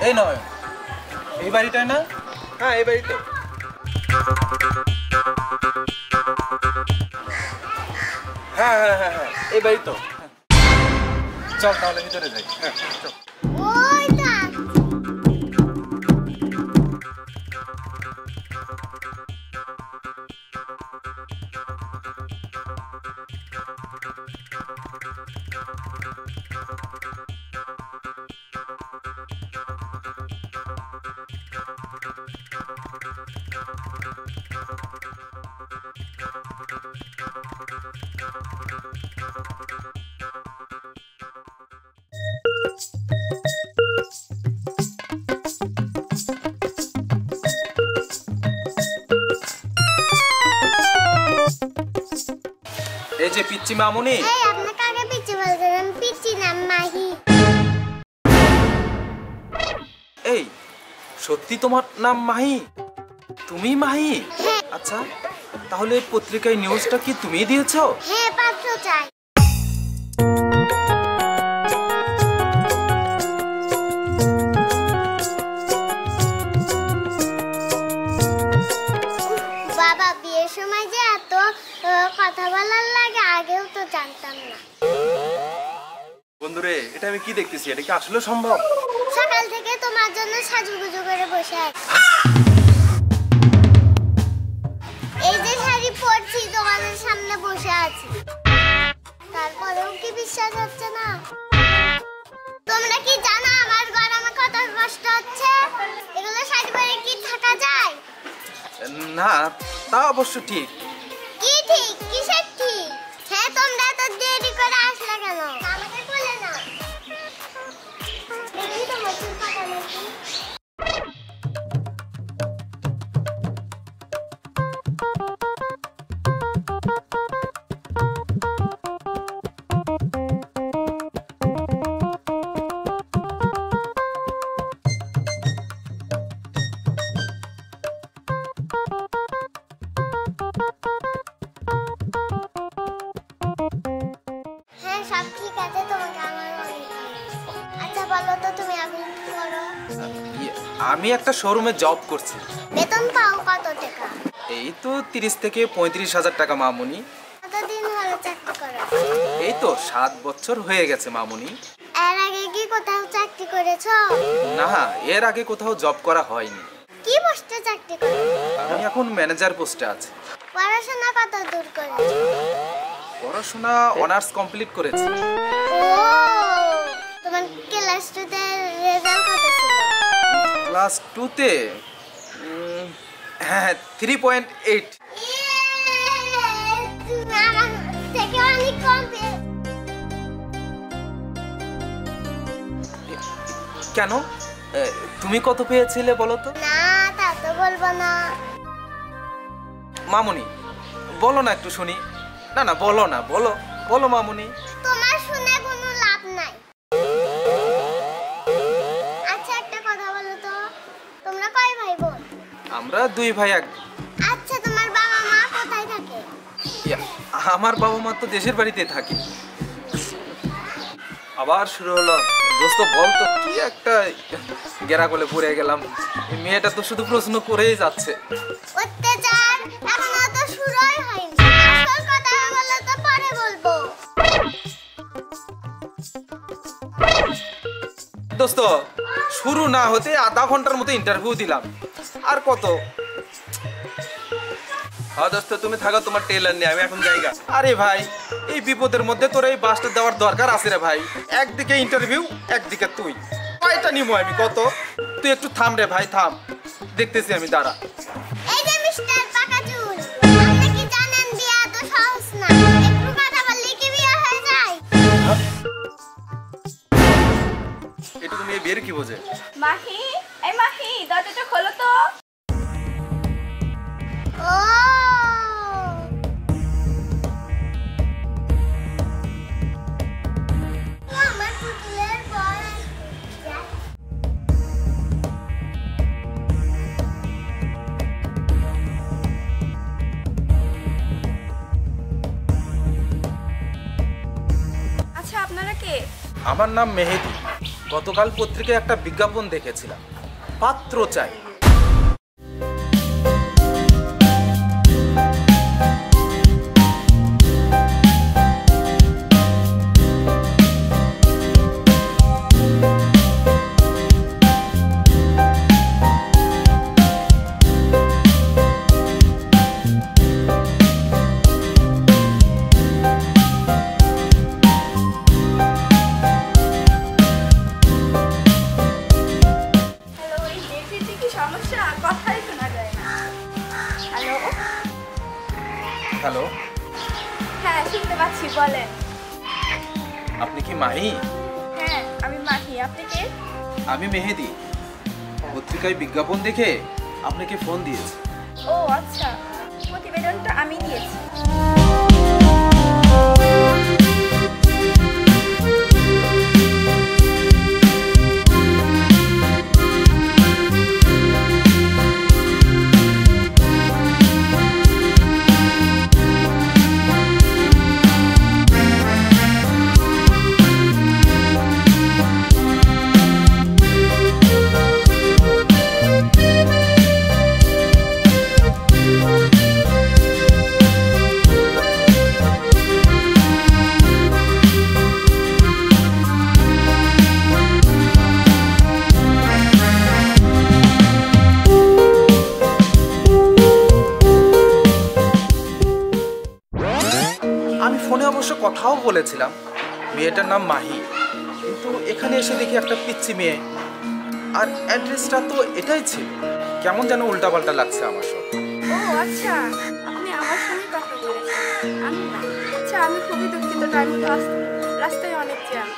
এই নয়, এই বাড়িটাই না? হ্যাঁ এই বাড়িতে। হ্যাঁ হ্যাঁ হ্যাঁ হ্যাঁ এই বাড়ি তো। চল তাহলে ভিতরে যাই। হ্যাঁ চল। এই যে পিচ্চি মামুনি। এই আপনাকে আগে পিচ্চি বলছিলাম, পিচ্চি নাম মাহি। এই সত্যি তোমার নাম মাহি? তুমি মাহি? হ্যাঁ। আচ্ছা তাহলে পত্রিকায় নিউজটা কি তুমি দিয়েছো? হ্যাঁ পাত্র চাই। বাবা বিয়ের সময় যে এত কথা বলার লাগে আগেও তো জানতাম না। বন্ধুরে এটা আমি কি দেখতেছি, এটা কি আসলে সম্ভব? সকাল থেকে তোমার জন্য সাজুগুজু করে বসে আছি। এই যে শাড়ি পরছি তোমাদের সামনে বসে আছি, তারপরেও কি বিশ্বাস হচ্ছে না? তোমরা কি জানো আমার গরমে কত কষ্ট হচ্ছে? এগুলো শাড়ি পরে কি থাকা যায়? না তা অবশ্য ঠিক। কি ঠিক? কিসের ঠিক? হ্যাঁ তোমরা এত দেরি করে আসলে কেন? আমাকে বলে না। দেখি তোমার চুল কাটা নাকি? হ্যাঁ সব ঠিক আছে, তোমাকে আমার অনেক ভালো। আচ্ছা বলো তো তুমি আমি কি করো? আমি একটা শোরুমে জব করছি। বেতন পাও কত টাকা? এই তো 30 থেকে 35,000 টাকা মামুনি। কতদিন হলো চাকরি করো? এই তো 7 বছর হয়ে গেছে মামুনি। এর আগে কি কোথাও চাকরি করেছো? না এর আগে কোথাও জব করা হয়নি। কি পোস্টে চাকরি করো? আমি এখন ম্যানেজার পোস্টে আছি। পড়াশোনা কত দূর করেছো? পড়াশোনা অনার্স কমপ্লিট করেছি। ও তোমার ক্লাস 2 তে রেজাল্ট কত ছিল? ক্লাস 2 তে হ্যাঁ 3.8। তুমি আমার থেকে অনেক কম কেন তুমি কত পেয়েছিলে বলো তো? না তা তো বলবো না। মামুনি বলো না একটু শুনি। না না বলো না, বলো বলো মামুনি। তোমার শুনে কোনো লাভ নাই। আচ্ছা একটা কথা বলো তো, তোমরা কয় ভাই বোন? আমরা 2 ভাই 1 বোন। আচ্ছা তোমার বাবা মা কোথায় থাকে? আমার বাবা মা তো দেশের বাড়িতে থাকে। আবার শুরু হলো। দোস্ত বল তো কি একটা গেরাগলে পড়ে গেলাম। এই মেয়েটা তো শুধু প্রশ্ন করেই যাচ্ছে। অত্যাচার এখনো তো শুরুই হয়নি। আসল কথা বলো তো পরে বলবো। দোস্ত শুরু না হতে আধা ঘন্টার মতো ইন্টারভিউ দিলাম, আর কত? হ্যাঁ দোস্ত তুমি থাকো, তোমার টেলার নেই, আমি এখন জায়গা। আরে ভাই এই বিপদের মধ্যে তোর এই বাসটা দেওয়ার দরকার আছে রে ভাই। একদিকে ইন্টারভিউ একদিকে তুই, কয়টা নিমো আমি কত? তুই একটু থাম রে ভাই, থাম, দেখতেছি আমি, দাঁড়া। এই যে মিস্টার পাকাচুল, আপনি কি জানেন বিয়ে এত সহজ না? একটু কথা বললে কি বিয়ে হয়ে যায়? এটা তুমি এই বিয়ের কি বোঝে? মাহি, এই মাহি দরজাটা খোলো তো। ও আপনারা কে? আমার নাম মেহেদি। গতকাল পত্রিকায় একটা বিজ্ঞাপন দেখেছিলাম, পাত্র চাই। হ্যালো, এই নেটে কি সমস্যা? কথাই শোনা যায় না। হ্যালো? হ্যালো, হ্যাঁ, শুনতে পাচ্ছি, বলেন। আপনি কি মাহি? হ্যাঁ, আমি মাহি। আপনি কে? আমি মেহেদি। পত্রিকায় বিজ্ঞাপন দেখে আপনাকে ফোন দিয়েছি। ও আচ্ছা, প্রতিবেদনটা আমি দিয়েছি। আমি ফোনে অবশ্য কথাও বলেছিলাম, মেয়েটার নাম মাহি, কিন্তু এখানে এসে দেখি একটা পিচ্চি মেয়ে, আর অ্যাড্রেসটা তো এটাই ছিল। কেমন যেন উল্টাপাল্টা লাগছে আমার সব। ও আচ্ছা, আপনি আমার সঙ্গে কথা বলেছেন। আমি না। আচ্ছা, আমি খুবই দুঃখিত, টাইম তো আসতে রাস্তায় অনেক জ্যাম।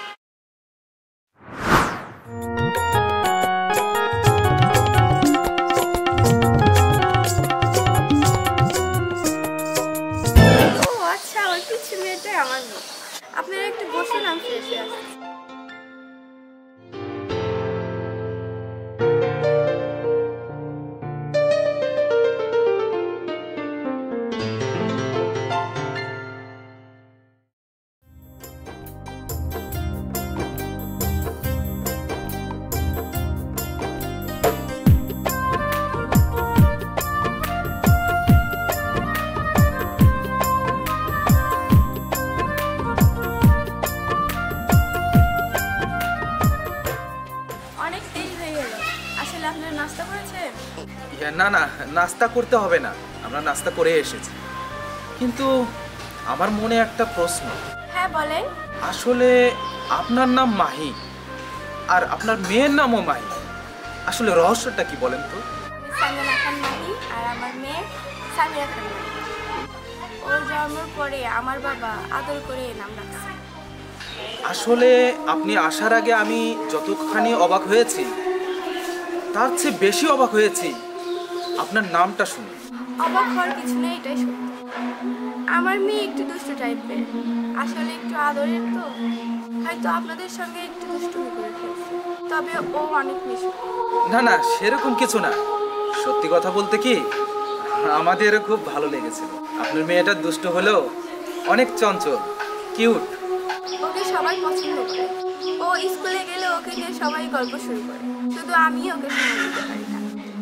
ও আচ্ছা, ওই পিচ্ছি মেয়েটাই আমার মেয়ে। আপনারা একটু বসুন, আমি ফ্রেশে আসছি। অনেক দেরি হয়ে গেল। আসলে আপনারা নাস্তা করেছেন? না না, নাস্তা করতে হবে না, আমরা নাস্তা করে এসেছি। কিন্তু আমার মনে একটা প্রশ্ন। হ্যাঁ, বলেন। আসলে আপনার নাম মাহি আর আপনার মেয়ের নামও মাহি, আসলে রহস্যটা কি বলেন তো? আমি সামিনা খান মাহি আর আমার মেয়ে সামিরা খান মাহি। ওর জন্মের পরে আমার বাবা আদর করে এই নাম রাখছে। আসলে আপনি আসার আগে আমি যতখানি অবাক হয়েছি, তার চেয়ে বেশি অবাক হয়েছি আপনার নামটা শুনে। অবাক হওয়ার কিছু নেই, এটাই সত্যি। আমার মেয়ে একটু দুষ্টু টাইপের, আসলে একটু আদরের তো, হয়তো আপনাদের সঙ্গে একটু দুষ্টুমি করে ফেলছে, তবে ও অনেক মিশুক। না না, সেরকম কিছু না। সত্যি কথা বলতে কি, আমাদেরও খুব ভালো লেগেছিল। আপনার মেয়েটা দুষ্ট হলেও অনেক চঞ্চল, কিউট। ওকে সবাই পছন্দ করে। ও স্কুলে গেলে ওকে নিয়ে সবাই গল্প শুরু করে, শুধু আমি ওকে সময় দিতে পারি না।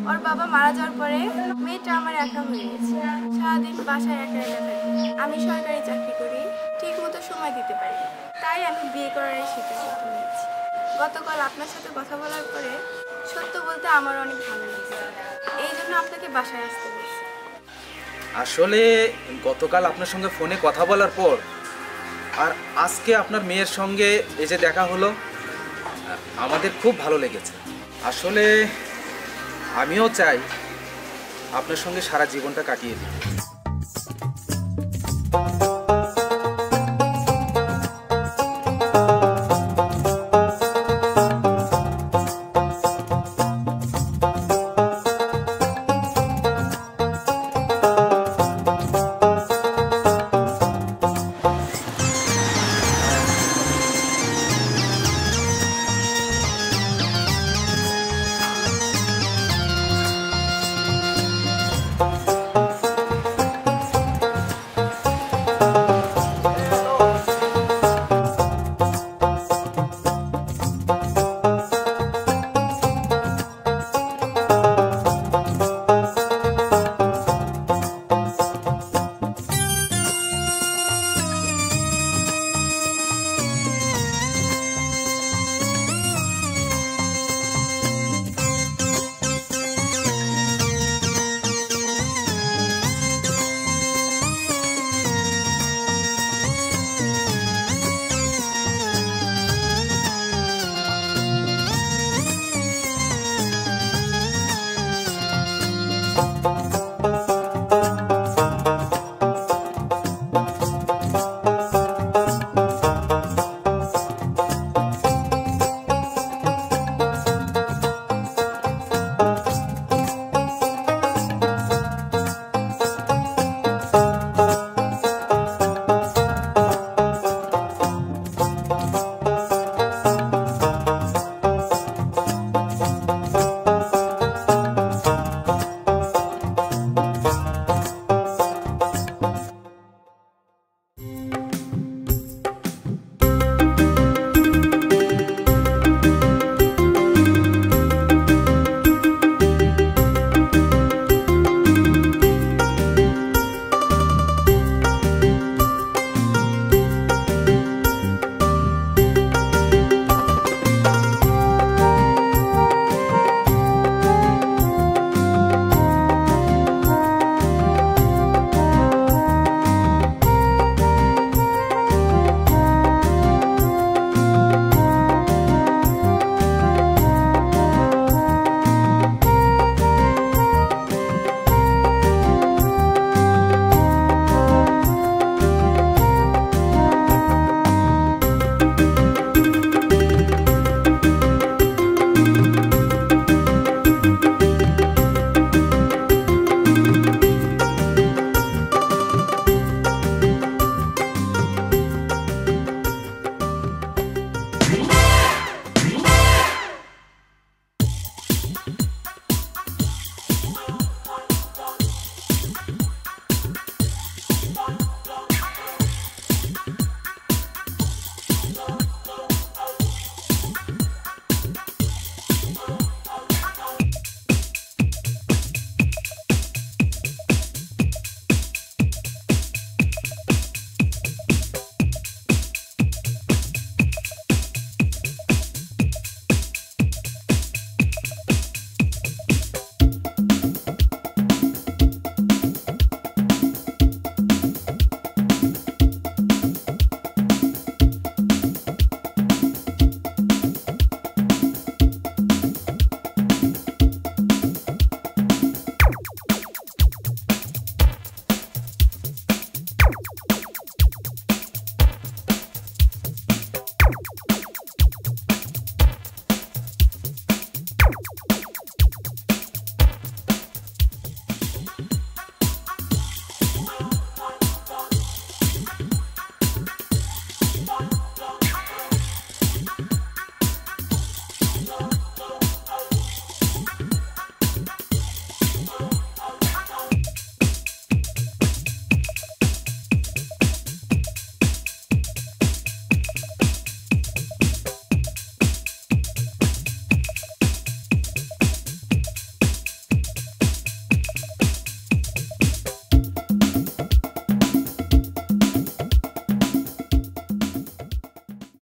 ওর বাবা মারা যাওয়ার পরে মেয়েটা আমার একা হয়ে গেছে। সারাদিন বাসায় একা একা থাকি। আমি সরকারি চাকরি করি, ঠিক মতো সময় দিতে পারি না। তাই আমি বিয়ে করার এই সিদ্ধান্ত নিয়েছি। গতকাল আপনার সাথে কথা বলার পরে সত্য বলতে আমার অনেক ভালো লেগেছে, এই জন্য আপনাকে বাসায় আসতে বলছি। আসলে গতকাল আপনার সঙ্গে ফোনে কথা বলার পর আর আজকে আপনার মেয়ের সঙ্গে এই যে দেখা হলো, আমাদের খুব ভালো লেগেছে। আসলে আমিও চাই আপনার সঙ্গে সারা জীবনটা কাটিয়ে দিতে।